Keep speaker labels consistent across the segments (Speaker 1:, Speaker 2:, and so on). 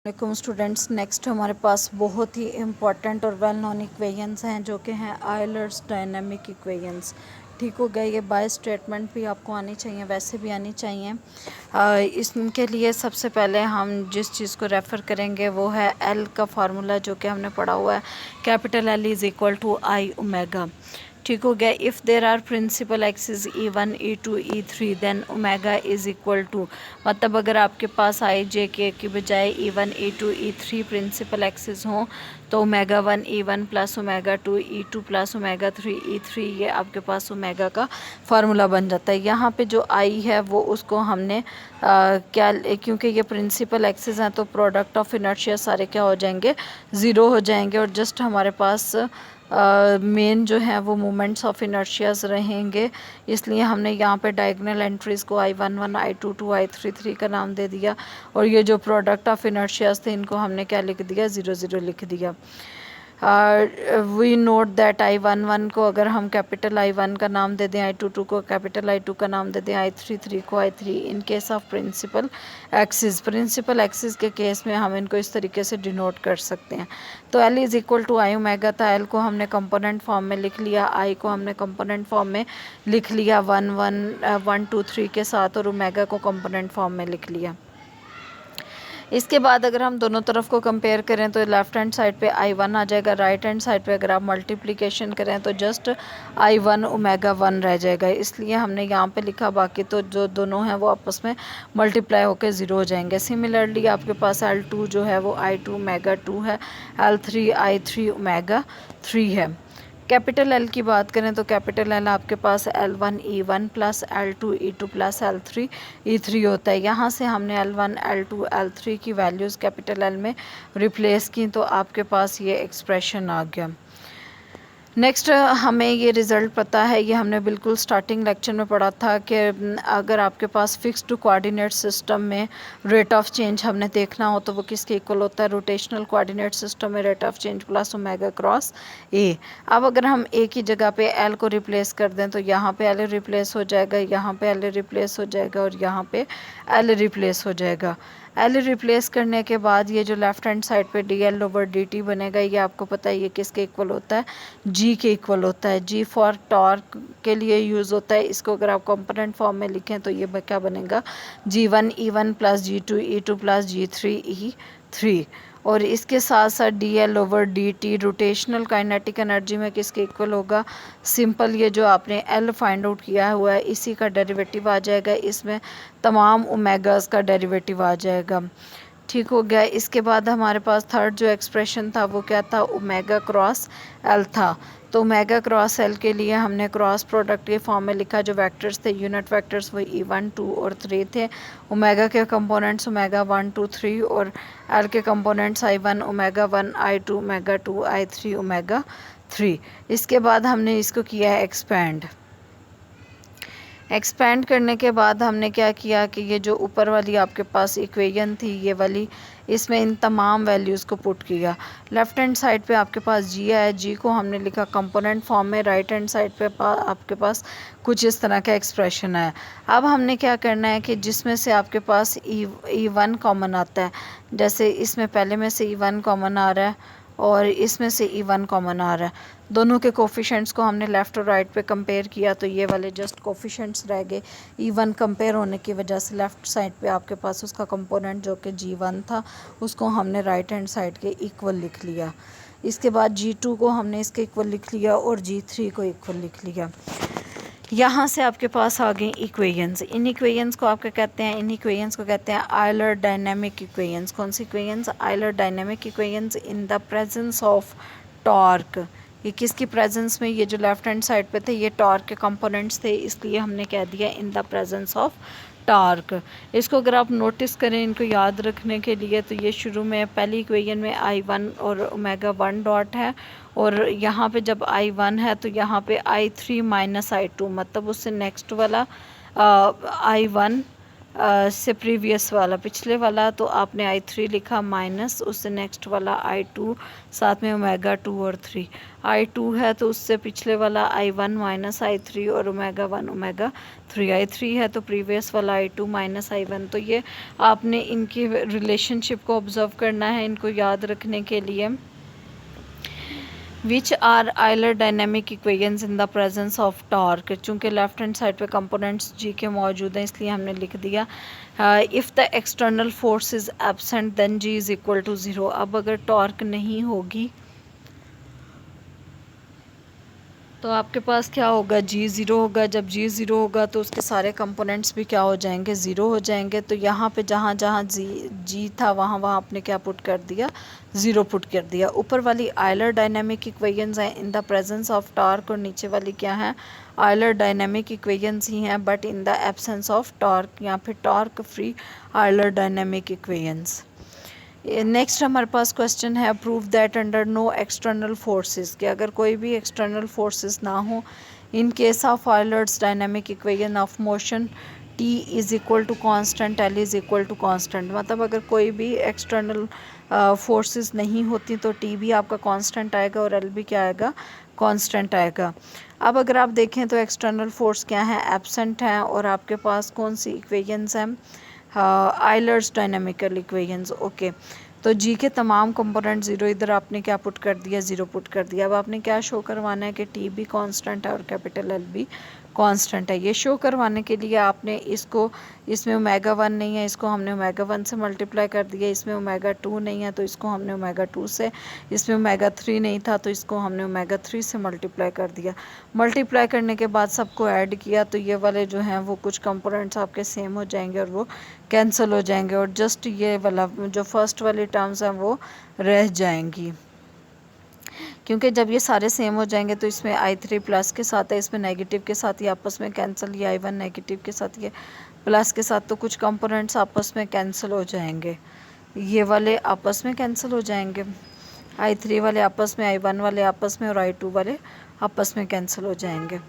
Speaker 1: वालेकुम students. Next हमारे पास बहुत ही इम्पॉर्टेंट और वेल नोन इक्वेशंस हैं जो कि हैं आयलर्स डायनामिक इक्वेशंस। ठीक हो गया। ये बाय स्टेटमेंट भी आपको आनी चाहिए, वैसे भी आनी चाहिए। इसके लिए सबसे पहले हम जिस चीज़ को रेफ़र करेंगे वो है एल का फार्मूला, जो कि हमने पढ़ा हुआ है। Capital L is equal to I omega. ठीक हो गया। If there are principal axis E1 E2 E3 then omega is equal to, मतलब अगर आपके पास आई जे के की बजाय E1 E2 E3 principal axis हों तो omega 1 E1 plus omega 2 E2 plus omega 3 E3, ये आपके पास ओमेगा का फार्मूला बन जाता है। यहाँ पे जो आई है वो उसको हमने क्योंकि ये प्रिंसिपल एक्सिस हैं तो प्रोडक्ट ऑफ इनर्शिया सारे क्या हो जाएंगे, ज़ीरो हो जाएंगे, और जस्ट हमारे पास मेन जो है वो मोमेंट्स ऑफ इनर्शियाज रहेंगे। इसलिए हमने यहाँ पे डायगोनल एंट्रीज़ को I11 I22 I33 का नाम दे दिया, और ये जो प्रोडक्ट ऑफ इनर्शियाज थे इनको हमने क्या लिख दिया, 0 0 लिख दिया। वी नोट दैट I11 को अगर हम कैपिटल I1 का नाम दे दें, I22 को कैपिटल I2 का नाम दे दें, I33 को I3। In case of principal axis के केस में हम इनको इस तरीके से डिनोट कर सकते हैं। तो L is equal to I omega था। L को हमने कंपोनेंट फॉर्म में लिख लिया, I को हमने कंपोनेंट फॉर्म में लिख लिया 1 2 3 के साथ, और ओमेगा को कंपोनेंट फॉर्म में लिख लिया। इसके बाद अगर हम दोनों तरफ को कंपेयर करें तो लेफ़्ट हैंड साइड पे I1 आ जाएगा, राइट हैंड साइड पे अगर आप मल्टीप्लिकेशन करें तो जस्ट I1 ओमेगा 1 रह जाएगा। इसलिए हमने यहाँ पे लिखा, बाकी तो जो दोनों हैं वो आपस में मल्टीप्लाई होकर 0 हो जाएंगे। सिमिलरली आपके पास L2 जो है वो I2 ओमेगा 2 है, L3 I3 ओमेगा 3 है। कैपिटल एल की बात करें तो कैपिटल एल आपके पास L1 E1 plus L2 E2 plus L3 E3 होता है। यहाँ से हमने L1 L2 L3 की वैल्यूज़ कैपिटल एल में रिप्लेस की तो आपके पास ये एक्सप्रेशन आ गया। नेक्स्ट हमें ये रिज़ल्ट पता है, ये हमने बिल्कुल स्टार्टिंग लेक्चर में पढ़ा था कि अगर आपके पास फिक्स्ड कोऑर्डिनेट सिस्टम में रेट ऑफ चेंज हमने देखना हो तो वो किसके इक्वल होता है, रोटेशनल कोऑर्डिनेट सिस्टम में rate of change plus omega cross ए। अब अगर हम ए की जगह पे एल को रिप्लेस कर दें तो यहाँ पे एल रिप्लेस हो जाएगा, यहाँ पे एल रिप्लेस हो जाएगा, और यहाँ पे एल रिप्लेस हो जाएगा। एल रिप्लेस करने के बाद ये जो लेफ़्ट हैंड साइड पे D L over D T बनेगा, ये आपको पता है ये किसके इक्वल होता है, जी के इक्वल होता है। जी फॉर टॉर्क के लिए यूज़ होता है। इसको अगर आप कंपोनेंट फॉर्म में लिखें तो ये क्या बनेगा, G1 E1 plus G2 E2 plus G3 E3। और इसके साथ साथ D L over D T rotational kinetic energy में किसके इक्वल होगा, सिंपल ये जो आपने एल फाइंड आउट किया हुआ है इसी का डेरिवेटिव आ जाएगा, इसमें तमाम ओमेगास का डेरिवेटिव आ जाएगा। ठीक हो गया। इसके बाद हमारे पास थर्ड जो एक्सप्रेशन था वो क्या था, ओमेगा क्रॉस एल था। तो ओमेगा क्रॉस एल के लिए हमने क्रॉस प्रोडक्ट के फॉर्म में लिखा, जो वेक्टर्स थे यूनिट वेक्टर्स वो E1 2 और 3 थे। ओमेगा के कंपोनेंट्स ओमेगा 1 2 3 और एल के components I1 omega 1 I2 omega 2 I3 omega 3। इसके बाद हमने इसको किया है एक्सपेंड करने के बाद हमने क्या किया कि ये जो ऊपर वाली आपके पास इक्वेशन थी ये वाली, इसमें इन तमाम वैल्यूज़ को पुट किया। लेफ़्ट हैंड साइड पे आपके पास जी है, जी को हमने लिखा कंपोनेंट फॉर्म में, राइट हैंड साइड पे आपके पास कुछ इस तरह का एक्सप्रेशन है। अब हमने क्या करना है कि जिसमें से आपके पास E1 कॉमन आता है, जैसे इसमें पहले में से E1 कॉमन आ रहा है और इसमें से E1 कॉमन आ रहा है, दोनों के कोफिशेंट्स को हमने लेफ़्ट और राइट पे कंपेयर किया तो ये वाले जस्ट कोफिशेंट्स रह गए। E1 कंपेयर होने की वजह से लेफ़्ट साइड पे आपके पास उसका कंपोनेंट जो कि G1 था उसको हमने राइट हैंड साइड के इक्वल लिख लिया। इसके बाद G2 को हमने इसके इक्वल लिख लिया और G3 को इक्वल लिख लिया। यहाँ से आपके पास आ गई इक्वेशंस। इन इक्वेशंस को आपके कहते हैं, इन इक्वेशंस को कहते हैं आयलर डायनेमिक इक्वेशंस। कौन सी equations, Euler dynamic equations in the presence of torque. ये किसकी प्रेजेंस में, ये जो लेफ्ट हैंड साइड पे थे ये टॉर्क के कंपोनेंट्स थे, इसलिए हमने कह दिया इन द प्रेजेंस ऑफ टॉर्क। इसको अगर आप नोटिस करें इनको याद रखने के लिए तो ये शुरू में पहली इक्वेशन में I1 और ओमेगा 1 डॉट है, और यहाँ पे जब I1 है तो यहाँ पे I3 माइनस I2, मतलब उससे नेक्स्ट वाला I1 से प्रीवियस वाला पिछले वाला, तो आपने I3 लिखा माइनस उससे नेक्स्ट वाला I2, साथ में ओमेगा 2 और 3। I2 है तो उससे पिछले वाला I1 माइनस I3 और ओमेगा 1 ओमेगा 3। I3 है तो प्रीवियस वाला I2 माइनस I1। तो ये आपने इनकी रिलेशनशिप को ऑब्जर्व करना है, इनको याद रखने के लिए। Which are Euler dynamic equations in the presence of torque. चूँकि लेफ्ट हैंड साइड पे कंपोनेंट्स जी के मौजूद हैं इसलिए हमने लिख दिया if the external force is absent then G is equal to 0। अब अगर टॉर्क नहीं होगी तो आपके पास क्या होगा, जी ज़ीरो होगा। जब जी ज़ीरो होगा तो उसके सारे कंपोनेंट्स भी क्या हो जाएंगे, ज़ीरो हो जाएंगे। तो यहाँ पे जहाँ जहाँ जी था वहाँ वहाँ आपने क्या पुट कर दिया, ज़ीरो पुट कर दिया। ऊपर वाली आयलर डायनेमिक इक्वेशंस हैं इन द प्रेजेंस ऑफ टॉर्क, और नीचे वाली क्या है, आयलर डायनेमिक इक्वेशंस ही हैं but in the absence of torque, या फिर torque free Euler dynamic equations. Next हमारे पास क्वेश्चन है, prove that under no external forces, कि अगर कोई भी एक्सटर्नल फोर्सेस ना हो in case of Euler's dynamic equation of motion T is equal to constant, L is equal to constant. मतलब अगर कोई भी एक्सटर्नल फोर्सेस नहीं होती तो टी भी आपका कांस्टेंट आएगा और एल भी क्या आएगा, कांस्टेंट आएगा। अब अगर आप देखें तो एक्सटर्नल फोर्स क्या है, एब्सेंट हैं, और आपके पास कौन सी इक्वेशंस हैं, आयलर्स डायनामिकल इक्वेशंस। ओके, तो जी के तमाम कंपोनेंट ज़ीरो, इधर आपने क्या पुट कर दिया, ज़ीरो पुट कर दिया। अब आपने क्या शो करवाना है कि टी भी कांस्टेंट है और कैपिटल एल भी कांस्टेंट है। ये शो करवाने के लिए आपने इसको, इसमें ओमेगा 1 नहीं है, इसको हमने ओमेगा 1 से मल्टीप्लाई कर दिया। इसमें ओमेगा 2 नहीं है तो इसको हमने ओमेगा 2 से, इसमें ओमेगा 3 नहीं था तो इसको हमने ओमेगा 3 से मल्टीप्लाई कर दिया। मल्टीप्लाई करने के बाद सबको ऐड किया तो ये वाले जो हैं वो कुछ कंपोनेंट्स आपके सेम हो जाएंगे और वो कैंसिल हो जाएंगे, और जस्ट ये वाला जो फर्स्ट वाली टर्म्स हैं वो रह जाएंगी। क्योंकि जब ये सारे सेम हो जाएंगे तो इसमें I3 प्लस के साथ है, इसमें नेगेटिव के साथ ये आपस में कैंसिल, ये I1 नेगेटिव के साथ ये प्लस के साथ, तो कुछ कंपोनेंट्स आपस में कैंसिल हो जाएंगे। ये वाले आपस में कैंसिल हो जाएंगे, I3 वाले आपस में, I1 वाले आपस में और I2 वाले आपस में कैंसिल हो जाएंगे।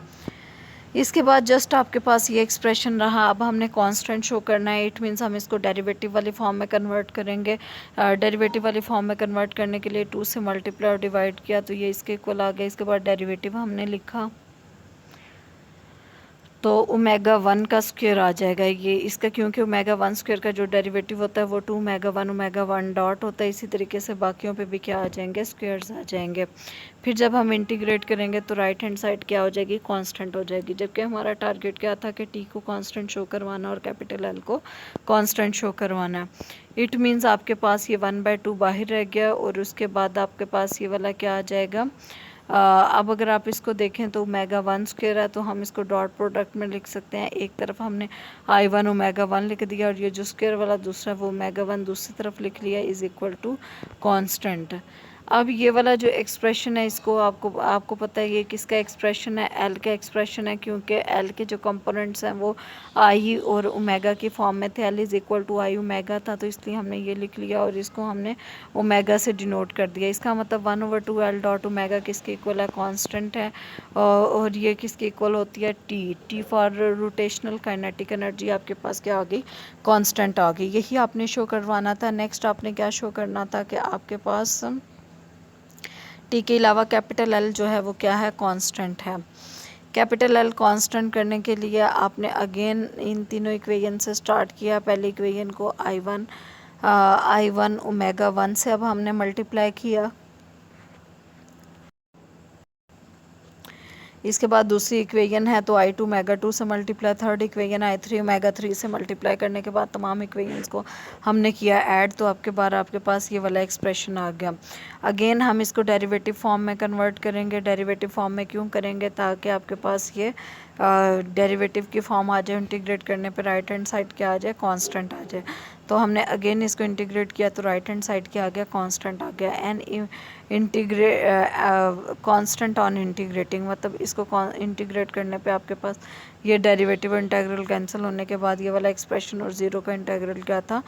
Speaker 1: इसके बाद जस्ट आपके पास ये एक्सप्रेशन रहा। अब हमने कांस्टेंट शो करना है, इट मीन्स हम इसको डेरिवेटिव वाली फॉर्म में कन्वर्ट करेंगे। डेरिवेटिव वाली फॉर्म में कन्वर्ट करने के लिए 2 से मल्टीप्लाई और डिवाइड किया तो ये इसके इक्वल आ गया। इसके बाद डेरिवेटिव हमने लिखा तो ओमेगा 1 का स्क्वायर आ जाएगा ये इसका, क्योंकि ओमेगा 1 स्क्वायर का जो डेरिवेटिव होता है वो 2 ओमेगा 1 डॉट होता है। इसी तरीके से बाकियों पे भी क्या आ जाएंगे, स्क्वायर्स आ जाएंगे। फिर जब हम इंटीग्रेट करेंगे तो राइट हैंड साइड क्या हो जाएगी, कांस्टेंट हो जाएगी। जबकि हमारा टारगेट क्या था कि टी को कांस्टेंट शो करवाना और कैपिटल एल को कांस्टेंट शो करवाना। इट मीन्स आपके पास ये 1/2 बाहर रह गया, और उसके बाद आपके पास ये वाला क्या आ जाएगा। अब अगर आप इसको देखें तो ओमेगा 1 स्क्वायर है तो हम इसको डॉट प्रोडक्ट में लिख सकते हैं। एक तरफ हमने I1 ओमेगा 1 लिख दिया और ये जो स्क्वायर वाला दूसरा वो ओमेगा 1 दूसरी तरफ लिख लिया, इज़ इक्वल टू कांस्टेंट। अब ये वाला जो एक्सप्रेशन है इसको आपको पता है ये किसका एक्सप्रेशन है, एल का एक्सप्रेशन है, क्योंकि एल के जो कंपोनेंट्स हैं वो आई और ओमेगा की फॉर्म में थे। L is equal to I omega था तो इसलिए हमने ये लिख लिया और इसको हमने ओमेगा से डिनोट कर दिया। इसका मतलब 1/2 एल डॉट ओमेगा किसके इक्वल है, कांस्टेंट है, और ये किसके इक्वल होती है, T for rotational kinetic energy आपके पास क्या आ गई, कांस्टेंट आ गई। यही आपने शो करवाना था। नेक्स्ट आपने क्या शो करना था कि आपके पास टी के अलावा कैपिटल एल जो है वो क्या है, कांस्टेंट है। कैपिटल एल कांस्टेंट करने के लिए आपने अगेन इन तीनों इक्वेशन से स्टार्ट किया। पहले इक्वेशन को I1 ओमेगा 1 से अब हमने मल्टीप्लाई किया। इसके बाद दूसरी इक्वेशन है तो I2 ओमेगा 2 से multiply, third equation I3 omega 3 से मल्टीप्लाई करने के बाद तमाम इक्वेशंस को हमने किया ऐड, तो आपके पास ये वाला एक्सप्रेशन आ गया। अगेन हम इसको डेरिवेटिव फॉर्म में कन्वर्ट करेंगे। डेरिवेटिव फॉर्म में क्यों करेंगे, ताकि आपके पास ये डेरिवेटिव की फॉर्म आ जाए। इंटीग्रेट करने पर राइट हैंड साइड क्या आ जाए, कांस्टेंट आ जाए। तो हमने अगेन इसको इंटीग्रेट किया तो राइट हैंड साइड क्या आ गया, कांस्टेंट आ गया। एंड कांस्टेंट ऑन इंटीग्रेटिंग, मतलब इसको इंटीग्रेट करने पे आपके पास ये डेरिवेटिव इंटीग्रल कैंसिल होने के बाद ये वाला एक्सप्रेशन और ज़ीरो का इंटीग्रल क्या था,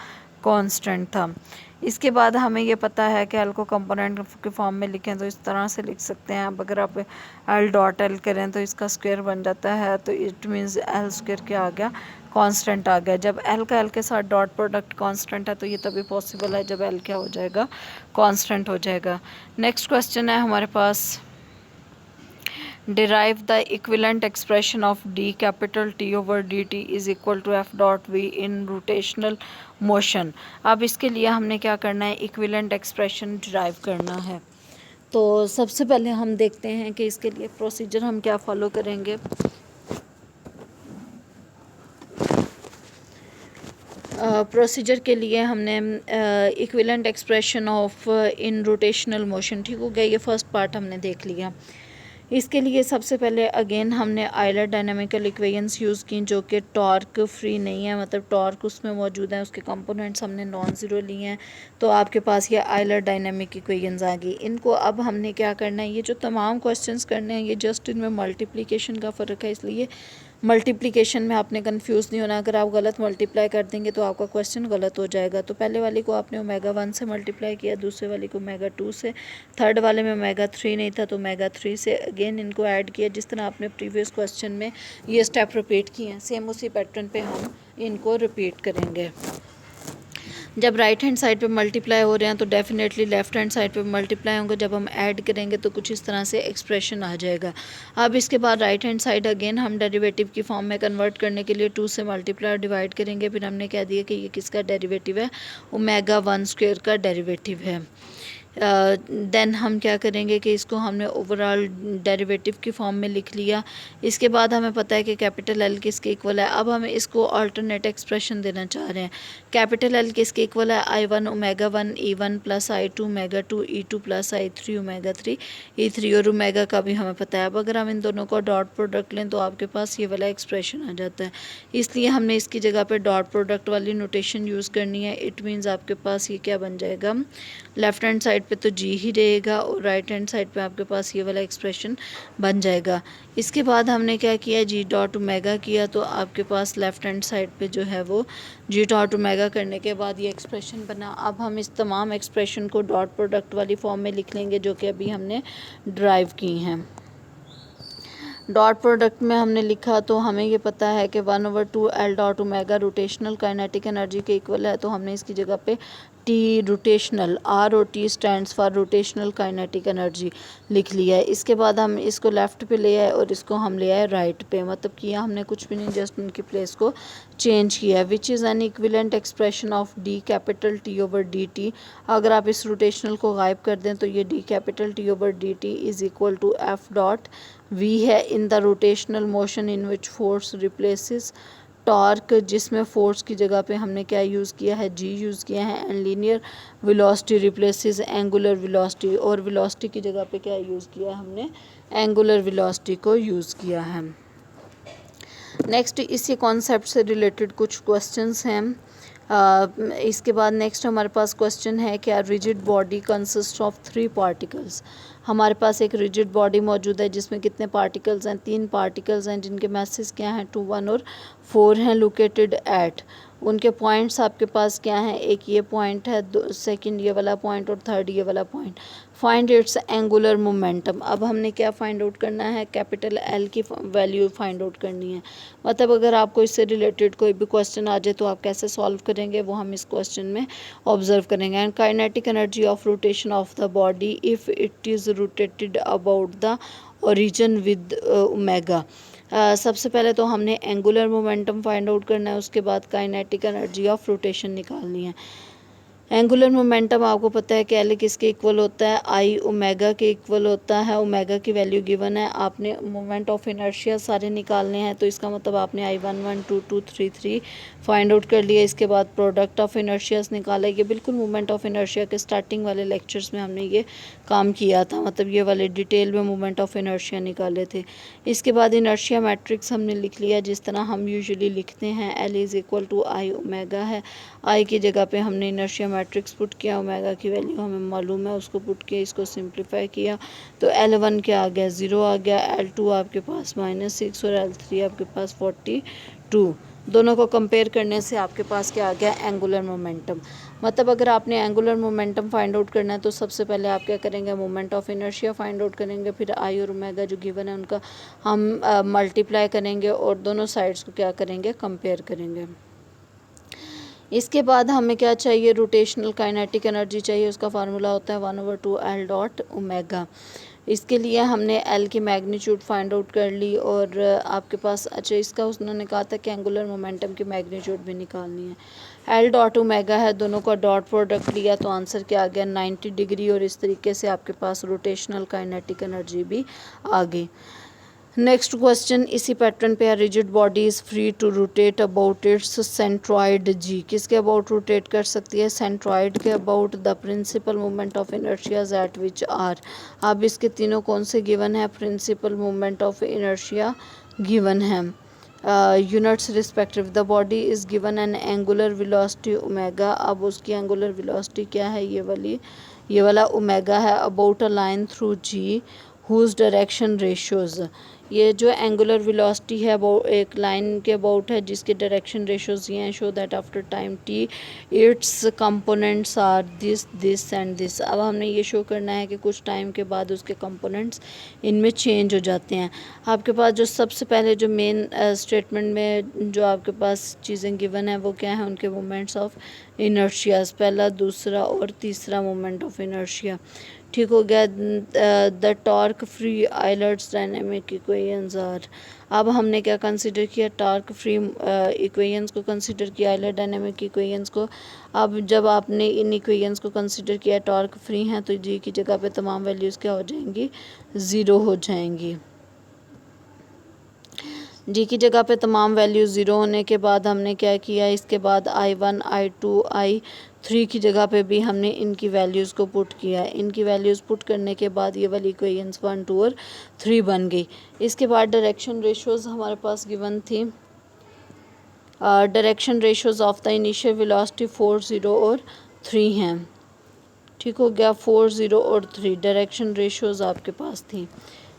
Speaker 1: कांस्टेंट था। इसके बाद हमें ये पता है कि एल को कंपोनेंट के फॉर्म में लिखें तो इस तरह से लिख सकते हैं। अब अगर आप एल डॉट एल करें तो इसका स्क्वायर बन जाता है, तो इट मीन्स एल स्क्वायर क्या आ गया, कांस्टेंट आ गया। जब एल का एल के साथ डॉट प्रोडक्ट कांस्टेंट है तो ये तभी पॉसिबल है जब एल क्या हो जाएगा, कांस्टेंट हो जाएगा। नेक्स्ट क्वेश्चन है हमारे पास, derive the equivalent expression of d capital T over dt is equal to f dot v in rotational motion। अब इसके लिए हमने क्या करना है, इक्विवेलेंट एक्सप्रेशन डिराइव करना है। तो सबसे पहले हम देखते हैं कि इसके लिए प्रोसीजर हम क्या फॉलो करेंगे। प्रोसीजर के लिए हमने equivalent expression of in rotational motion, ठीक हो गया, ये फर्स्ट पार्ट हमने देख लिया। इसके लिए सबसे पहले अगेन हमने आयलर डायनामिकल इक्वेशंस यूज़ की जो कि टॉर्क फ्री नहीं है, मतलब टॉर्क उसमें मौजूद है, उसके कंपोनेंट्स हमने नॉन ज़ीरो लिए हैं, तो आपके पास ये आयलर डायनामिक इक्वेशंस आ गई। इनको अब हमने क्या करना है, ये जो तमाम क्वेश्चंस करने हैं ये जस्ट इनमें मल्टीप्लिकेशन का फ़र्क है, इसलिए मल्टीप्लिकेशन में आपने कंफ्यूज नहीं होना। अगर आप गलत मल्टीप्लाई कर देंगे तो आपका क्वेश्चन गलत हो जाएगा। तो पहले वाले को आपने ओमेगा 1 से मल्टीप्लाई किया, दूसरे वाले को ओमेगा 2 से, थर्ड वाले में ओमेगा 3 नहीं था तो ओमेगा 3 से अगेन इनको ऐड किया। जिस तरह आपने प्रीवियस क्वेश्चन में ये स्टेप रिपीट किए हैं, सेम उसी पैटर्न पे हम इनको रिपीट करेंगे। जब राइट हैंड साइड पे मल्टीप्लाई हो रहे हैं तो डेफिनेटली लेफ़्ट हैंड साइड पे मल्टीप्लाई होंगे। जब हम ऐड करेंगे तो कुछ इस तरह से एक्सप्रेशन आ जाएगा। अब इसके बाद राइट हैंड साइड अगेन हम डेरिवेटिव की फॉर्म में कन्वर्ट करने के लिए 2 से मल्टीप्लाई और डिवाइड करेंगे। फिर हमने कह दिया कि ये किसका डेरिवेटिव है, ओमेगा 1 स्क्वायर का डेरिवेटिव है। देन हम क्या करेंगे कि इसको हमने ओवरऑल डेरिवेटिव की फॉर्म में लिख लिया। इसके बाद हमें पता है कि कैपिटल एल किसके इक्वल है। अब हमें इसको अल्टरनेट एक्सप्रेशन देना चाह रहे हैं। कैपिटल एल किसके इक्वल है, I1 omega 1 E1 plus I2 omega 2 E2 plus I3 omega 3 E3, और ओमेगा का भी हमें पता है। अब अगर हम इन दोनों का डॉट प्रोडक्ट लें तो आपके पास ये वाला एक्सप्रेशन आ जाता है। इसलिए हमने इसकी जगह पे डॉट प्रोडक्ट वाली नोटेशन यूज़ करनी है। इट मीन्स आपके पास ये क्या बन जाएगा, लेफ़्ट हैंड साइड पे तो जी ही रहेगा और राइट हैंड साइड पे आपके पास ये वाला एक्सप्रेशन बन जाएगा। इसके बाद हमने क्या किया, जी डॉट ओमेगा किया, तो आपके पास लेफ़्ट हैंड साइड पे जो है वो जी डॉट ओमेगा करने के बाद ये एक्सप्रेशन बना। अब हम इस तमाम एक्सप्रेशन को डॉट प्रोडक्ट वाली फॉर्म में लिख लेंगे जो कि अभी हमने ड्राइव की हैं। डॉट प्रोडक्ट में हमने लिखा तो हमें ये पता है कि 1/2 L dot omega rotational kinetic energy के इक्वल है, तो हमने इसकी जगह पे टी रोटेशनल, आर और T stands for rotational kinetic energy लिख लिया है। इसके बाद हम इसको लेफ़्ट पे ले आए और इसको हम ले आए राइट पे, मतलब किया हमने कुछ भी नहीं, जस्ट उनकी प्लेस को चेंज किया। Which is an equivalent expression of D capital T over D T. अगर आप इस रोटेशनल को गायब कर दें तो ये D capital T over D T is equal to F dot V है in the rotational motion in which force replaces torque, जिसमें फोर्स की जगह पे हमने क्या यूज़ किया है, जी यूज़ किया है। And linear velocity replaces angular velocity, और वेलोसिटी की जगह पे क्या यूज़ किया है हमने, एंगुलर वेलोसिटी को यूज़ किया है। नेक्स्ट इसी कॉन्सेप्ट से रिलेटेड कुछ क्वेश्चंस हैं। इसके बाद नेक्स्ट हमारे पास क्वेश्चन है क्या rigid body consist of 3 particles. हमारे पास एक रिजिड बॉडी मौजूद है जिसमें कितने पार्टिकल्स हैं, 3 पार्टिकल्स हैं जिनके मैसेज क्या हैं, 2, 1 और 4 हैं, लोकेटेड एट। उनके पॉइंट्स आपके पास क्या हैं, एक ये पॉइंट है, सेकंड ये वाला पॉइंट और थर्ड ये वाला point. Find its angular momentum. अब हमने क्या फाइंड आउट करना है, कैपिटल एल की वैल्यू फाइंड आउट करनी है। मतलब अगर आपको इससे रिलेटेड कोई भी क्वेश्चन आ जाए तो आप कैसे सॉल्व करेंगे वो हम इस क्वेश्चन में ऑब्जर्व करेंगे। And kinetic energy of rotation of the body if it is rotated about the origin with omega. सबसे पहले तो हमने एंगुलर मोमेंटम फाइंड आउट करना है, उसके बाद काइनेटिक एनर्जी ऑफ रोटेशन निकालनी है। एंगुलर मोमेंटम आपको पता है कि एल किसके इक्वल होता है, आई ओमेगा के इक्वल होता है। ओमेगा की वैल्यू गिवन है, आपने मोमेंट ऑफ इनर्शिया सारे निकालने हैं, तो इसका मतलब आपने I1 1 2 2 3 3 फाइंड आउट कर लिया। इसके बाद प्रोडक्ट ऑफ इनर्शियास निकाला। ये बिल्कुल मोमेंट ऑफ इनर्शिया के स्टार्टिंग वाले लेक्चर्स में हमने ये काम किया था, मतलब ये वाले डिटेल में मोमेंट ऑफ इनर्शिया निकाले थे। इसके बाद इनर्शिया मैट्रिक्स हमने लिख लिया जिस तरह हम यूजुअली लिखते हैं, L is equal to I omega है। आई की जगह पे हमने इनर्शिया मैट्रिक्स पुट किया, ओमेगा की वैल्यू हमें मालूम है, उसको पुट किया, इसको सिंप्लीफाई किया तो L1 क्या आ गया, 0 आ गया। L2 आपके पास -6 और L3 आपके पास 42। दोनों को कंपेयर करने से आपके पास क्या आ गया, एंगुलर मोमेंटम। मतलब अगर आपने एंगुलर मोमेंटम फाइंड आउट करना है तो सबसे पहले आप क्या करेंगे, moment of inertia find out करेंगे, फिर आई और ओमेगा जो गिवन है उनका हम मल्टीप्लाई करेंगे और दोनों साइड्स को क्या करेंगे, कंपेयर करेंगे। इसके बाद हमें क्या चाहिए, रोटेशनल काइनेटिक एनर्जी चाहिए, उसका फार्मूला होता है 1/2 L डॉट ओमेगा। इसके लिए हमने एल की मैग्नीट्यूड फाइंड आउट कर ली और आपके पास अच्छा इसका उन्होंने कहा था कि एंगुलर मोमेंटम की मैग्नीट्यूड भी निकालनी है। एल डॉट ओमेगा है, दोनों का डॉट प्रोडक्ट लिया तो आंसर क्या आ गया, 90 डिग्री। और इस तरीके से आपके पास रोटेशनल काइनेटिक एनर्जी भी आ गई। नेक्स्ट क्वेश्चन इसी पैटर्न पे है, rigid body is free to rotate about its centroid G. किसके अबाउट रोटेट कर सकती है, सेंट्रॉइड के about. The principal movement of inertias at which are. अब इसके तीनों कौन से गिवन है, principal movement of inertia given है। Units respective, the body is given an angular velocity omega. अब उसकी एंगुलर वेलोसिटी क्या है, ये वाला ओमेगा है, about a line through G whose direction ratios. ये जो एंगुलर वेलोसिटी है वो एक लाइन के अबाउट है जिसके डायरेक्शन रेशोज़ ये हैं। Show that after time t its components are this and this. अब हमने ये शो करना है कि कुछ टाइम के बाद उसके कंपोनेंट्स इनमें चेंज हो जाते हैं। आपके पास जो सबसे पहले जो मेन स्टेटमेंट में जो आपके पास चीज़ें गिवन है वो क्या है, उनके मोमेंट्स ऑफ इनर्शियाज, पहला, दूसरा और तीसरा मोमेंट ऑफ इनर्शिया। ठीक हो गया। The torque free Euler's dynamic equations are. अब हमने क्या कंसिडर किया, टॉर्क फ्री इक्वेशंस को कंसिडर किया, आइलर डायनेमिक इक्वेशंस को। अब जब आपने इन इक्वेशंस को कंसिडर किया, टॉर्क फ्री हैं तो जी की जगह पे तमाम वैल्यूज़ क्या हो जाएंगी, ज़ीरो हो जाएंगी। जी की जगह पे तमाम वैल्यू ज़ीरो होने के बाद हमने क्या किया, इसके बाद I1 I2 I3 की जगह पे भी हमने इनकी वैल्यूज़ को पुट किया। इनकी वैल्यूज़ पुट करने के बाद ये वाली इक्वेशंस 1 2 और 3 बन गई। इसके बाद डायरेक्शन रेशोज़ हमारे पास गिवन थी। Direction ratios of the initial velocity 4 0 और 3 हैं। ठीक हो गया, 4 0 और 3 डायरेक्शन रेशोज़ आपके पास थी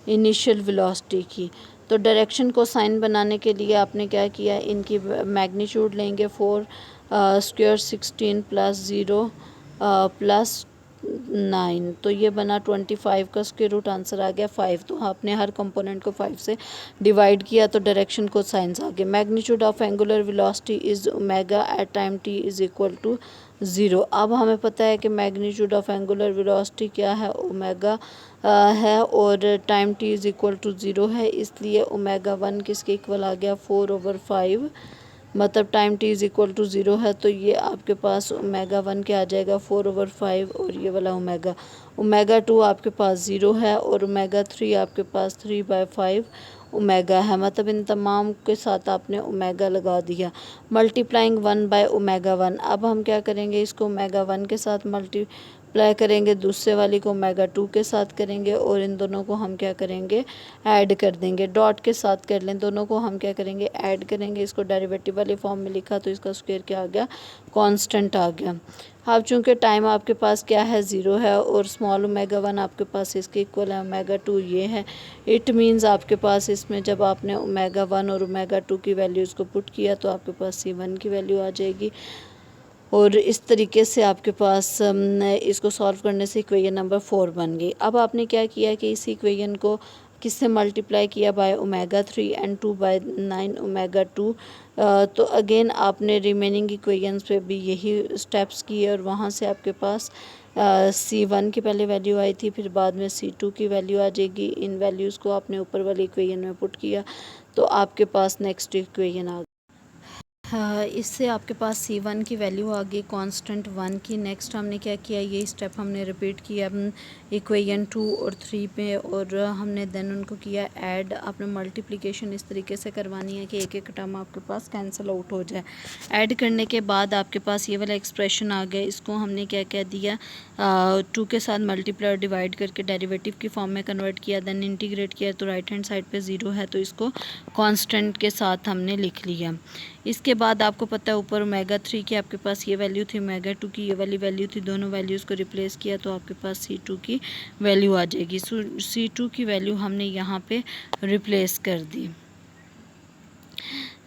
Speaker 1: इनिशियल वेलोसिटी की। तो डायरेक्शन को साइन बनाने के लिए आपने क्या किया, इनकी मैग्नीट्यूड लेंगे 4 स्क्वायर 16 प्लस 0 प्लस 9, तो ये बना 25 का स्क्वायर रूट, आंसर आ गया 5। तो आपने हर कंपोनेंट को 5 से डिवाइड किया तो डायरेक्शन को साइंस आ गए। Magnitude of angular velocity is omega at time t is equal to 0। अब हमें पता है कि मैग्नीट्यूड ऑफ एंगुलर वेलोसिटी क्या है, ओमेगा है और time t is equal to 0 है, इसलिए ओमेगा 1 किसके इक्वल आ गया, 4/5। मतलब time t is equal to 0 है तो ये आपके पास ओमेगा 1 क्या आ जाएगा, 4/5। और ये वाला ओमेगा 2 आपके पास 0 है और ओमेगा 3 आपके पास 3/5 ओमेगा है। मतलब इन तमाम के साथ आपने ओमेगा लगा दिया, मल्टीप्लाइंग 1/ओमेगा 1। अब हम क्या करेंगे, इसको ओमेगा 1 के साथ मल्टीप्लाई करेंगे, दूसरे वाली को ओमेगा 2 के साथ करेंगे और इन दोनों को हम क्या करेंगे, ऐड कर देंगे। डॉट के साथ कर लें, दोनों को हम क्या करेंगे, ऐड करेंगे। इसको डेरिवेटिव वाले फॉर्म में लिखा तो इसका स्क्वायर क्या आ गया, कांस्टेंट आ गया। अब चूँकि टाइम आपके पास क्या है, 0 है और स्मॉल ओमेगा 1 आपके पास इसके इक्वल है, ओमेगा 2 ये है। इट मीन्स आपके पास इसमें जब आपने ओमेगा 1 और ओमेगा 2 की वैल्यूज़ को पुट किया तो आपके पास C1 की वैल्यू आ जाएगी। और इस तरीके से आपके पास इसको सॉल्व करने से इक्वेशन नंबर 4 बन गई। अब आपने क्या किया कि इस इक्वेशन को किससे मल्टीप्लाई किया, बाय ओमेगा 3 एंड 2/9 ओमेगा 2। तो अगेन आपने रिमेनिंग इक्वेशंस पे भी यही स्टेप्स किए और वहाँ से आपके पास C1 की पहले वैल्यू आई थी, फिर बाद में C2 की वैल्यू आ जाएगी। इन वैल्यूज़ को आपने ऊपर वाली इक्वेशन में पुट किया तो आपके पास नेक्स्ट इक्वेशन आ गई। इससे आपके पास C1 की वैल्यू आ गई कांस्टेंट 1 की। नेक्स्ट हमने क्या किया, ये स्टेप हमने रिपीट किया इक्वेशन 2 और 3 पे और हमने देन उनको किया ऐड। आपने मल्टीप्लिकेशन इस तरीके से करवानी है कि एक एक टर्म आपके पास कैंसिल आउट हो जाए। ऐड करने के बाद आपके पास ये वाला एक्सप्रेशन आ गया, इसको हमने क्या कह दिया, 2 के साथ मल्टीप्लाई और डिवाइड करके डेरिवेटिव की फॉर्म में कन्वर्ट किया, देन इंटीग्रेट किया तो राइट हैंड साइड पे 0 है तो इसको कांस्टेंट के साथ हमने लिख लिया। इसके बाद आपको पता है ऊपर ओमेगा 3 की आपके पास ये वैल्यू थी, ओमेगा 2 की ये वाली वैल्यू थी, दोनों वैल्यूज़ को रिप्लेस किया तो आपके पास C2 की वैल्यू आ जाएगी। C2 की वैल्यू हमने यहाँ पे रिप्लेस कर दी।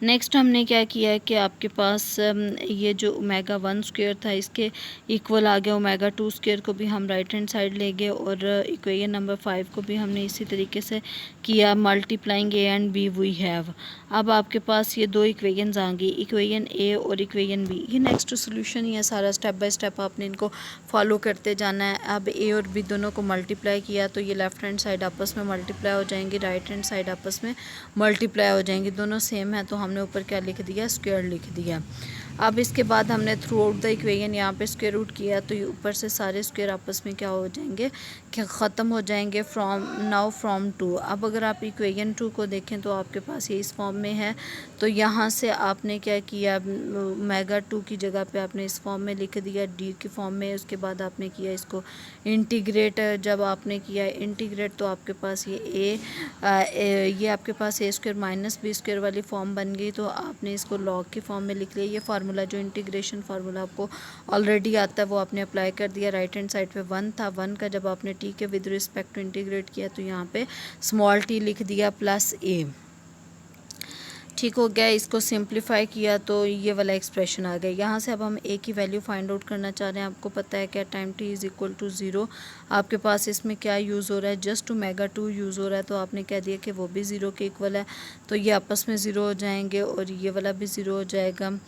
Speaker 1: नेक्स्ट हमने क्या किया है कि आपके पास ये जो ओमेगा 1 स्क्वायर था इसके इक्वल आ गया ओमेगा 2 स्क्वायर को भी हम राइट हैंड साइड ले गए और इक्वेशन नंबर 5 को भी हमने इसी तरीके से किया, multiplying A and B we have. अब आपके पास ये दो इक्वेशंस आ गई, इक्वेशन ए और इक्वेशन बी। ये नेक्स्ट सोल्यूशन ही है सारा, स्टेप बाय स्टेप आपने इनको फॉलो करते जाना है। अब ए और बी दोनों को मल्टीप्लाई किया तो ये लेफ्ट हैंड साइड आपस में मल्टीप्लाई हो जाएंगी, राइट हैंड साइड आपस में मल्टीप्लाई हो जाएंगी, दोनों सेम है तो हमने ऊपर क्या लिख दिया, स्क्वायर लिख दिया। अब इसके बाद हमने थ्रू आउट द इक्वेशन यहाँ पे स्क्वायर रूट किया तो ये ऊपर से सारे स्क्वायर आपस में क्या हो जाएंगे, कि ख़त्म हो जाएंगे फ्रॉम 2। अब अगर आप इक्वेशन 2 को देखें तो आपके पास ये इस फॉर्म में है, तो यहाँ से आपने क्या किया, ओमेगा 2 की जगह पे आपने इस फॉर्म में लिख दिया, डी की फॉर्म में। उसके बाद आपने किया इसको इंटीग्रेट, जब आपने किया इंटीग्रेट तो आपके पास ये ये आपके पास ए स्क्वायर माइनस बी स्क्वायर वाली फॉर्म बन गई, तो आपने इसको लॉग की फॉर्म में लिख लिया। ये फार्मूला जो इंटीग्रेशन फार्मूला आपको ऑलरेडी आता है वो आपने अप्लाई कर दिया। राइट हैंड साइड पे 1 था, 1 का जब आपने टी के विद रिस्पेक्ट टू इंटीग्रेट किया तो यहाँ पे स्मॉल टी लिख दिया प्लस ए। ठीक हो गया। इसको सिंप्लीफाई किया तो ये वाला एक्सप्रेशन आ गया। यहाँ से अब हम ए की वैल्यू फाइंड आउट करना चाह रहे हैं। आपको पता है क्या, time t is equal to 0। आपके पास इसमें क्या यूज़ हो रहा है, जस्ट ओमेगा 2 यूज़ हो रहा है, तो आपने कह दिया कि वो भी 0 के इक्वल है, तो ये आपस में 0 हो जाएंगे और ये वाला भी 0 हो जाएगा।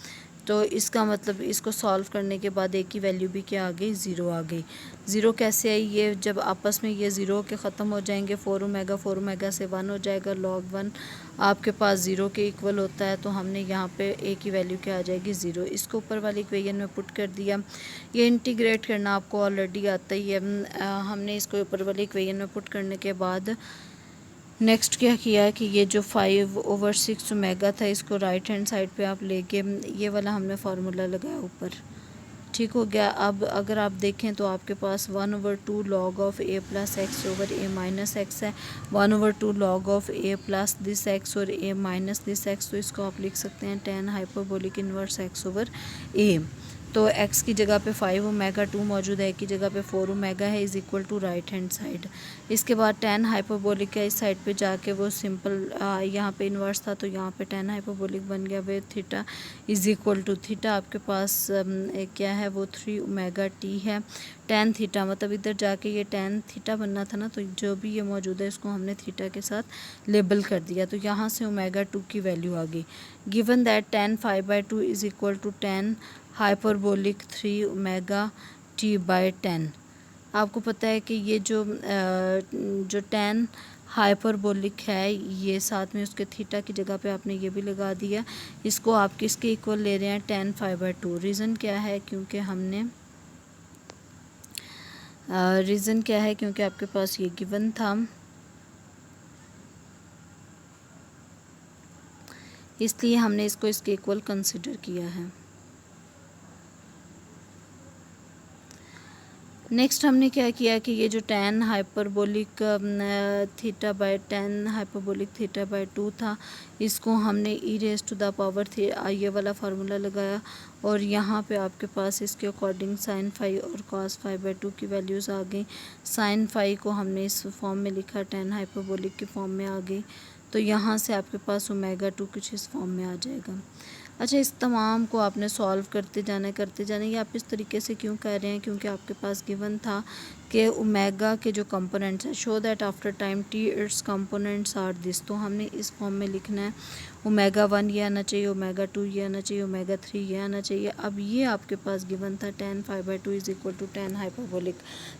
Speaker 1: तो इसका मतलब इसको सॉल्व करने के बाद ए की वैल्यू भी क्या आ गई, 0 आ गई। 0 कैसे आई, ये जब आपस में ये 0 के ख़त्म हो जाएंगे, 4 ओमेगा से 1 हो जाएगा, log 1 आपके पास 0 के इक्वल होता है, तो हमने यहाँ पे ए की वैल्यू क्या आ जाएगी, 0। इसको ऊपर वाली इक्वेशन में पुट कर दिया। ये इंटीग्रेट करना आपको ऑलरेडी आता ही है। हमने इसको ऊपर वाली इक्वेशन में पुट करने के बाद नेक्स्ट क्या किया है कि ये जो 5/6 ओमेगा था इसको राइट हैंड साइड पे आप लेके ये वाला हमने फार्मूला लगाया ऊपर। ठीक हो गया। अब अगर आप देखें तो आपके पास 1/2 log of A plus x over A minus x है, 1/2 log of A plus this x और ए माइनस दिस एक्स, तो इसको आप लिख सकते हैं tan hyperbolic inverse X over A. तो x की जगह पे 5 ओमेगा 2 मौजूद है, की जगह पे 4 ओमेगा है, is equal to right hand side. इसके बाद tan हाइपरबोलिक है, इस साइड पे जाके वो सिंपल यहाँ पे इन्वर्स था तो यहाँ पे tan हाइपरबोलिक बन गया, where theta is equal to theta आपके पास क्या है वो 3 ओमेगा टी है। tan थीटा मतलब इधर जाके ये tan थीटा बनना था ना, तो जो भी ये मौजूद है इसको हमने थीटा के साथ लेबल कर दिया, तो यहाँ से ओमेगा 2 की वैल्यू आ गई। Given that tan 5/2 is equal to tan hyperbolic 3 omega t by 10। आपको पता है कि ये जो tan हाइपरबोलिक है ये साथ में उसके थीटा की जगह पे आपने ये भी लगा दिया। इसको आप किसके इक्वल ले रहे हैं, tan 5/2। रीज़न क्या है, क्योंकि हमने रीज़न क्या है क्योंकि आपके पास ये गिवन था, इसलिए हमने इसको इसके इक्वल कंसिडर किया है। नेक्स्ट हमने क्या किया कि ये जो tan hyperbolic theta by tan hyperbolic theta by 2 था, इसको हमने e raise to the power ये वाला फार्मूला लगाया और यहाँ पे आपके पास इसके अकॉर्डिंग sin फाई और cos फाई बाय 2 की वैल्यूज़ आ गई। sin फाई को हमने इस फॉर्म में लिखा, tan हाइपरबोलिक की फॉर्म में आ गई, तो यहाँ से आपके पास ओमेगा 2 कुछ इस फॉर्म में आ जाएगा। अच्छा, इस तमाम को आपने सॉल्व करते जाना ये आप इस तरीके से क्यों कर रहे हैं, क्योंकि आपके पास गिवन था कि ओमेगा के जो कंपोनेंट्स हैं, show that after time t its components are this, तो हमने इस फॉर्म में लिखना है। ओमेगा 1 ये आना चाहिए, ओमेगा 2 ये आना चाहिए, ओमेगा 3 ये आना चाहिए। अब ये आपके पास गिवन था tan 5/2 is equal to tan hyperbolic,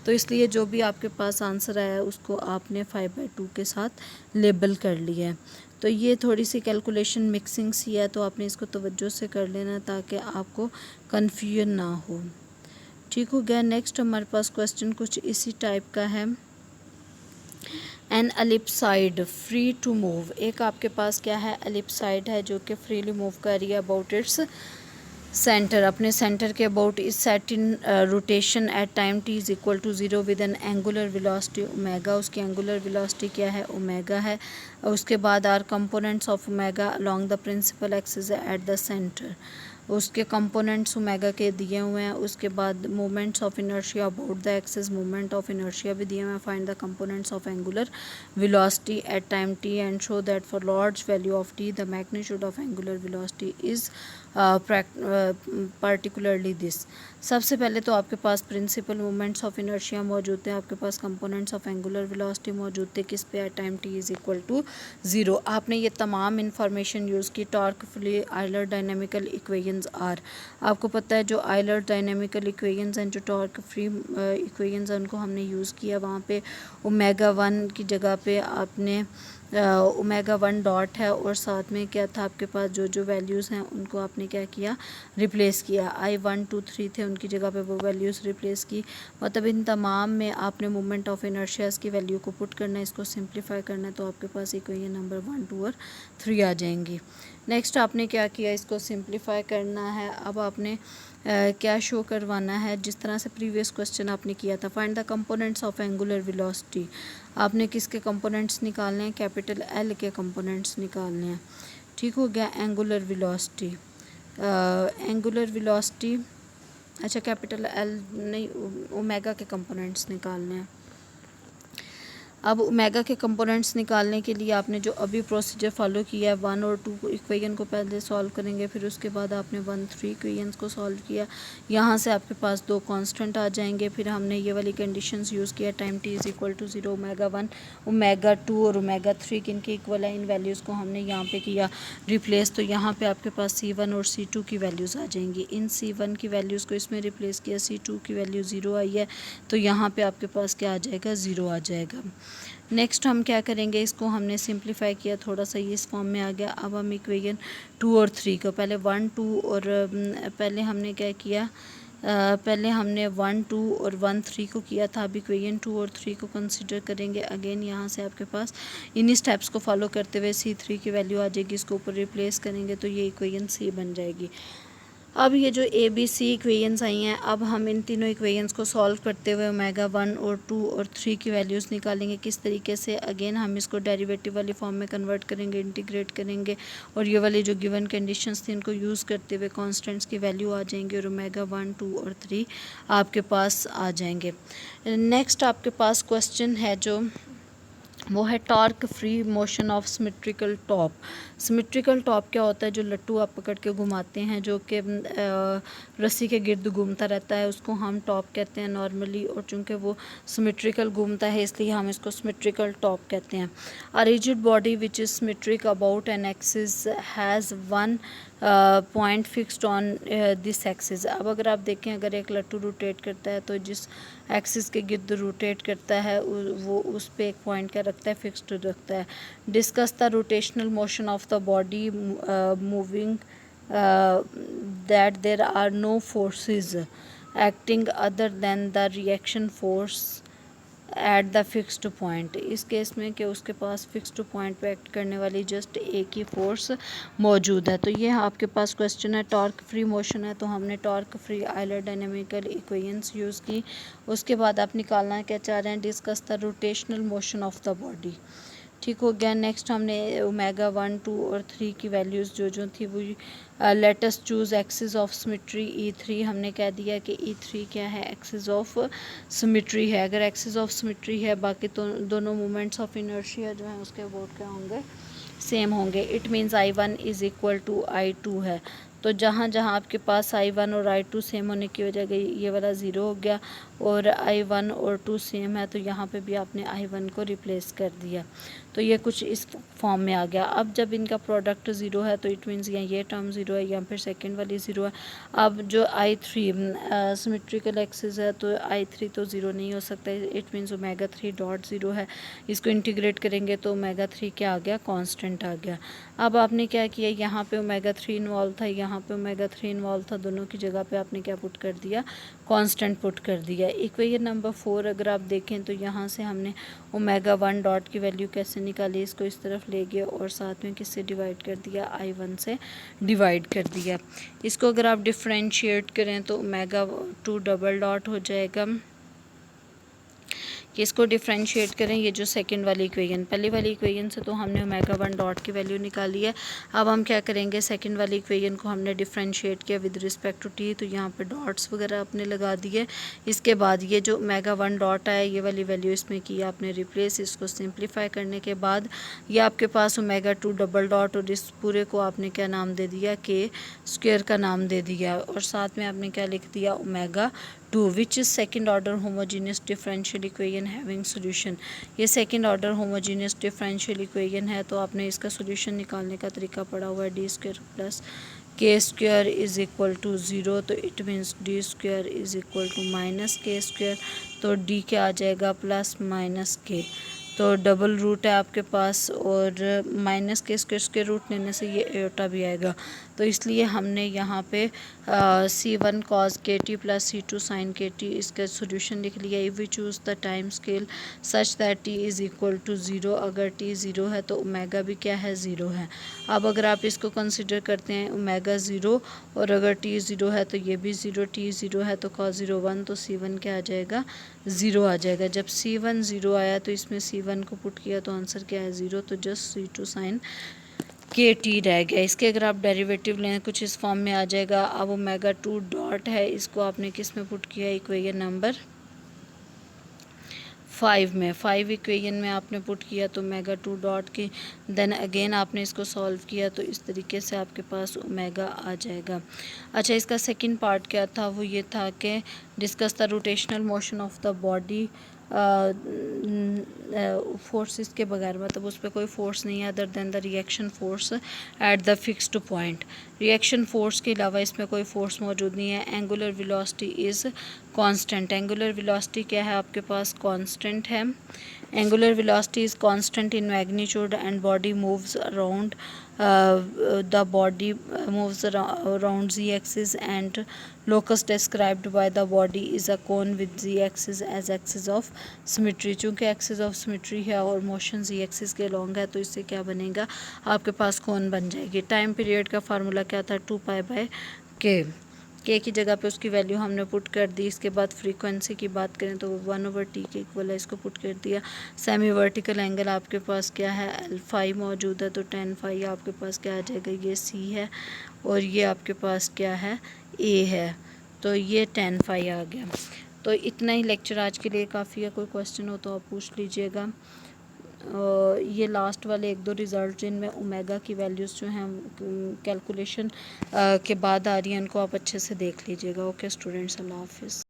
Speaker 1: तो इसलिए जो भी आपके पास आंसर आया उसको आपने 5/2 के साथ लेबल कर लिया है। तो ये थोड़ी सी कैलकुलेशन मिक्सिंग सी है, तो आपने इसको तवज्जो से कर लेना ताकि आपको कन्फ्यूजन ना हो। ठीक हो गया। नेक्स्ट हमारे पास क्वेश्चन कुछ इसी टाइप का है। एन एलिप्साइड फ्री टू मूव, एक आपके पास क्या है, एलिप्साइड है जो कि फ्रीली मूव कर रही है अबाउट इट्स सेंटर, अपने सेंटर के about is set in rotation at time t is equal to 0 with an angular velocity omega. उसकी एंगुलर वेलोसिटी क्या है, ओमेगा है। उसके बाद are components of omega along the principal axis at the centre. उसके components omega के दिए हुए हैं। उसके बाद moments of inertia about the axis, moment of inertia भी दिए हुए हैं। Find the components of angular velocity at time t and show that for large value of t the magnitude of angular velocity is particularly this. सबसे पहले तो आपके पास principal moments of inertia मौजूद थे, आपके पास कंपोनेंट्स ऑफ एंगुलर वेलोसिटी मौजूद थे, किस पे, at time t is equal to 0। आपने ये तमाम इंफॉर्मेशन यूज़ की। Torque free Euler dynamical equations are, आपको पता है जो आयलर डायनेमिकल इक्वेशंस हैं, जो टॉर्क फ्री इक्वेशंस हैं, उनको हमने यूज़ किया। वहाँ पे ओमेगा 1 की जगह पे आपने ओमेगा 1 डॉट है और साथ में क्या था आपके पास जो जो वैल्यूज़ हैं उनको आपने क्या किया, रिप्लेस किया। I1 2 3 थे, उनकी जगह पे वो वैल्यूज़ रिप्लेस की। मतलब इन तमाम में आपने मोमेंट ऑफ इनर्शियाज़ की वैल्यू को पुट करना है, इसको सिंप्लीफाई करना है, तो आपके पास इक्वेशन नंबर 1 2 और 3 आ जाएंगी। नेक्स्ट आपने क्या किया, इसको सिंप्लीफाई करना है। अब आपने क्या शो करवाना है, जिस तरह से प्रीवियस क्वेश्चन आपने किया था। Find the components of angular velocity, आपने किसके कंपोनेंट्स निकालने हैं, कैपिटल एल के कंपोनेंट्स निकालने हैं। ठीक हो गया। एंगुलर वेलोसिटी, एंगुलर वेलोसिटी, अच्छा कैपिटल एल नहीं, ओमेगा के कंपोनेंट्स निकालने हैं। अब ओमेगा के कंपोनेंट्स निकालने के लिए आपने जो अभी प्रोसीजर फॉलो किया है, 1 और 2 इक्वेशन को पहले सॉल्व करेंगे, फिर उसके बाद आपने 1 3 इक्वेशंस को सॉल्व किया। यहाँ से आपके पास 2 कांस्टेंट आ जाएंगे। फिर हमने ये वाली कंडीशंस यूज़ किया, time t is equal to 0, omega 1 omega 2 और ओमेगा 3 किन के इक्वल है, इन वैल्यूज़ को हमने यहाँ पे किया रिप्लेस। तो यहाँ पे आपके पास C1 और C2 की वैल्यूज़ आ जाएंगी। इन C1 की वैल्यूज़ को इसमें रिप्लेस किया, C2 की वैल्यू 0 आई है, तो यहाँ पे आपके पास क्या आ जाएगा, 0 आ जाएगा। नेक्स्ट हम क्या करेंगे, इसको हमने सिंप्लीफाई किया, थोड़ा सा ये इस फॉर्म में आ गया। अब हम इक्वेशन 2 और 3 को पहले 1 2 और पहले हमने क्या किया, पहले हमने 1 2 और 1 3 को किया था। अब इक्वेशन 2 और 3 को कंसीडर करेंगे। अगेन यहाँ से आपके पास इन्हीं स्टेप्स को फॉलो करते हुए C3 की वैल्यू आ जाएगी, इसको ऊपर रिप्लेस करेंगे तो ये इक्वेशन C बन जाएगी। अब ये जो ABC इक्वेशंस आई हैं, अब हम इन तीनों इक्वेशंस को सॉल्व करते हुए ओमेगा 1 और 2 और 3 की वैल्यूज़ निकालेंगे। किस तरीके से, अगेन हम इसको डेरिवेटिव वाली फॉर्म में कन्वर्ट करेंगे, इंटीग्रेट करेंगे, और ये वाली जो गिवन कंडीशंस थी इनको यूज़ करते हुए कांस्टेंट्स की वैल्यू आ जाएंगी और ओमेगा 1 2 और 3 आपके पास आ जाएंगे। नेक्स्ट आपके पास क्वेश्चन है जो वो है torque free motion of symmetrical top. Symmetrical top क्या होता है, जो लट्टू आप पकड़ के घुमाते हैं, जो कि रस्सी के गिर्द घूमता रहता है, उसको हम टॉप कहते हैं नॉर्मली, और चूंकि वो सिमेट्रिकल घूमता है इसलिए हम इसको सिमेट्रिकल टॉप कहते हैं। A rigid body which is symmetric about an axis has one point fixed on this axis. अब अगर आप देखें, अगर एक लट्टू रोटेट करता है तो जिस एक्सिस के गिर्द रोटेट करता है वो उस पे एक पॉइंट क्या रखता है, फिक्स्ड रखता है। Discuss the rotational motion of the body moving that there are no forces acting other than the reaction force at the fixed point. इस केस में कि उसके पास फिक्स्ड पॉइंट पे एक्ट करने वाली जस्ट एक ही फोर्स मौजूद है। तो ये आपके पास क्वेश्चन है, टॉर्क फ्री मोशन है, तो हमने torque free Euler dynamical equations use की। उसके बाद आप निकालना क्या चाह रहे हैं, discuss the rotational motion of the body. ठीक हो गया। नेक्स्ट हमने ओमेगा 1 2 और 3 की वैल्यूज़ जो थी वो let's choose axis of symmetry E3। हमने कह दिया कि E3 क्या है, एक्सिस ऑफ सिमेट्री है। अगर एक्सिस ऑफ सिमेट्री है, बाकी तो दोनों मोमेंट्स ऑफ इनर्शिया जो हैं उसके अबाउट क्या होंगे, सेम होंगे। It means I1 is equal to I2 है। तो जहाँ जहाँ आपके पास I1 और I2 सेम होने की वजह गई ये वाला 0 हो गया, और I1 और 2 सेम है तो यहाँ पे भी आपने I1 को रिप्लेस कर दिया। तो ये कुछ इस फॉर्म में आ गया। अब जब इनका प्रोडक्ट 0 है तो इट मीन्स ये टर्म 0 है, या फिर सेकंड वाली 0 है। अब जो I3 सिमेट्रिकल एक्सिस है तो I3 तो 0 नहीं हो सकता, इट मीन्स ओमेगा 3 डॉट 0 है। इसको इंटीग्रेट करेंगे तो ओमेगा 3 क्या आ गया, कांस्टेंट आ गया। अब आपने क्या किया, यहाँ पे ओमेगा 3 इन्वॉल्व था, यहाँ पे ओमेगा 3 इन्वॉल्व था, दोनों की जगह पे आपने क्या पुट कर दिया, कांस्टेंट पुट कर दिया। इक्वेशन नंबर 4 अगर आप देखें तो यहाँ से हमने ओमेगा 1 डॉट की वैल्यू कैसे निकाली, इसको इस तरफ ले गए और साथ में किससे डिवाइड कर दिया, I1 से डिवाइड कर दिया। इसको अगर आप डिफ्रेंशिएट करें तो ओमेगा 2 डबल डॉट हो जाएगा, कि इसको डिफ्रेंशिएट करें। ये जो सेकंड वाली इक्वेशन, पहली वाली इक्वेशन से तो हमने ओमेगा 1 डॉट की वैल्यू निकाली है। अब हम क्या करेंगे, सेकंड वाली इक्वेशन को हमने डिफ्रेंशिएट किया विद रिस्पेक्ट टू टी, तो यहाँ पे डॉट्स वगैरह आपने लगा दिए। इसके बाद ये जो ओमेगा 1 डॉट है, ये वाली वैल्यू इसमें की आपने रिप्लेस। इसको सिंप्लीफाई करने के बाद ये आपके पास ओमेगा 2 डबल डॉट, और इस पूरे को आपने क्या नाम दे दिया, के स्क्वायर का नाम दे दिया, और साथ में आपने क्या लिख दिया, omega 2, which is second order homogeneous differential equation having solution. ये second order homogeneous differential equation है, तो आपने इसका सोल्यूशन निकालने का तरीका पढ़ा हुआ है, D square plus K square is equal to 0, तो it means D square is equal to minus K square, तो डी क्या आ जाएगा, प्लस माइनस के, तो डबल रूट है आपके पास, और माइनस के स्क्वायर के रूट लेने से ये एटा भी आएगा, तो इसलिए हमने यहाँ पे C1 cos KT plus C2 sin KT इसका सोल्यूशन लिख लिया। If we choose the time scale such that t is equal to 0, अगर t 0 है तो ओमेगा भी क्या है, 0 है। अब अगर आप इसको कंसिडर करते हैं ओमेगा 0, और अगर t 0 है तो ये भी 0, t 0 है तो cos 0 1, तो C1 क्या आ जाएगा, 0 आ जाएगा। जब C1 0 आया तो इसमें C1 को पुट किया तो आंसर क्या है, 0, तो जस्ट C2 sin KT रह गया। इसके अगर आप डेरिवेटिव लें कुछ इस फॉर्म में आ जाएगा। अब ओमेगा 2 डॉट है, इसको आपने किस में पुट किया, इक्वेशन नंबर 5 में, 5 इक्वेशन में आपने पुट किया तो ओमेगा 2 डॉट की, देन अगेन आपने इसको सॉल्व किया तो इस तरीके से आपके पास ओमेगा आ जाएगा। अच्छा, इसका सेकंड पार्ट क्या था, वो ये था कि discuss the rotational motion of the body, forces के बगैर, मतलब उस पर कोई फोर्स नहीं है other than the reaction force at the fixed point. Reaction force के अलावा इसमें कोई फोर्स मौजूद नहीं है। Angular velocity is constant, angular velocity क्या है आपके पास, कांस्टेंट है। Angular velocity is constant in magnitude and body moves around the body moves around z axis, and locus described by the body is a cone with z axis as axis of symmetry। चूँकि axis of symmetry है और motion z axis के along है, तो इससे क्या बनेगा, आपके पास कोन बन जाएगी। टाइम पीरियड का फार्मूला क्या था, 2π/k, के की जगह पे उसकी वैल्यू हमने पुट कर दी। इसके बाद फ्रीक्वेंसी की बात करें तो 1/t के इक्वल है, इसको पुट कर दिया। सेमी वर्टिकल एंगल आपके पास क्या है, अल्फाई मौजूद है, तो 10 फाई आपके पास क्या आ जाएगा, ये c है, और ये आपके पास क्या है, a है, तो ये 10 फाई आ गया। तो इतना ही लेक्चर आज के लिए काफ़ी है। कोई क्वेश्चन हो तो आप पूछ लीजिएगा। ये लास्ट वाले 1-2 रिज़ल्ट जिनमें ओमेगा की वैल्यूज़ जो हैं कैलकुलेशन के बाद आ रही हैं, उनको आप अच्छे से देख लीजिएगा। ओके स्टूडेंट्स, अल्लाह हाफिज़।